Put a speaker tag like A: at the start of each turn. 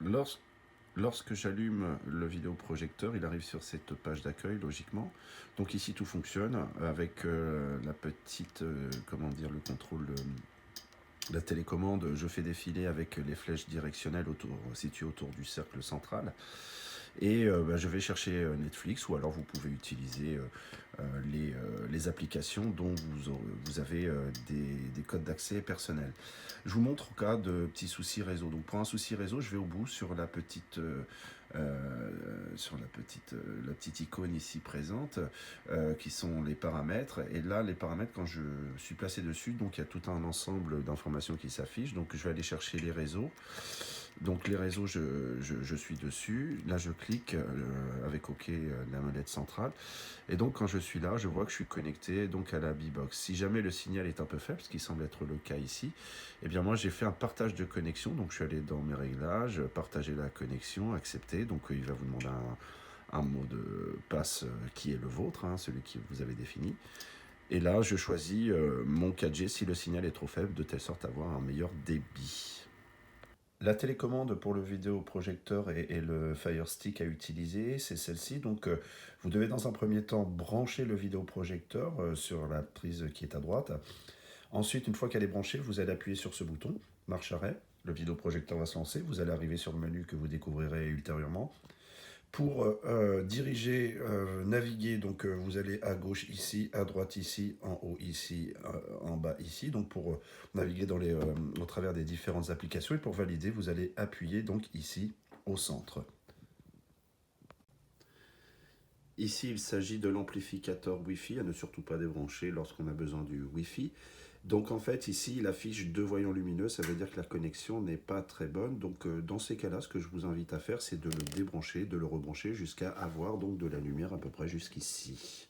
A: Lors- Lorsque j'allume le vidéoprojecteur, il arrive sur cette page d'accueil, logiquement. Donc ici, tout fonctionne avec la petite, comment dire, le contrôle, la télécommande. Je fais défiler avec les flèches directionnelles situées autour du cercle central. Et je vais chercher Netflix, ou alors vous pouvez utiliser les applications dont vous avez des codes d'accès personnels. Je vous montre au cas de petits soucis réseau. Donc pour un souci réseau, je vais au bout sur la petite icône ici présente, qui sont les paramètres. Et là, les paramètres, quand je suis placé dessus, donc il y a tout un ensemble d'informations qui s'affichent. Donc je vais aller chercher les réseaux. Donc les réseaux, je suis dessus. Là, je clique avec OK la molette centrale. Et donc quand je suis là, je vois que je suis connecté donc à la B-Box. Si jamais le signal est un peu faible, ce qui semble être le cas ici, eh bien moi j'ai fait un partage de connexion. Donc je suis allé dans mes réglages, partager la connexion, accepter. Donc il va vous demander un mot de passe qui est le vôtre, hein, celui que vous avez défini. Et là, je choisis mon 4G si le signal est trop faible, de telle sorte à avoir un meilleur débit. La télécommande pour le vidéoprojecteur et le Fire Stick à utiliser, c'est celle-ci. Donc, vous devez dans un premier temps brancher le vidéoprojecteur sur la prise qui est à droite. Ensuite, une fois qu'elle est branchée, vous allez appuyer sur ce bouton, marche arrêt. Le vidéoprojecteur va se lancer. Vous allez arriver sur le menu que vous découvrirez ultérieurement. Pour diriger, naviguer, donc vous allez à gauche ici, à droite ici, en haut ici, en bas ici. Donc pour naviguer au travers des différentes applications, et pour valider, vous allez appuyer donc ici au centre. Ici, il s'agit de l'amplificateur Wi-Fi à ne surtout pas débrancher lorsqu'on a besoin du Wi-Fi. Donc en fait, ici, il affiche 2 voyants lumineux, ça veut dire que la connexion n'est pas très bonne. Donc dans ces cas-là, ce que je vous invite à faire, c'est de le débrancher, de le rebrancher jusqu'à avoir donc de la lumière à peu près jusqu'ici.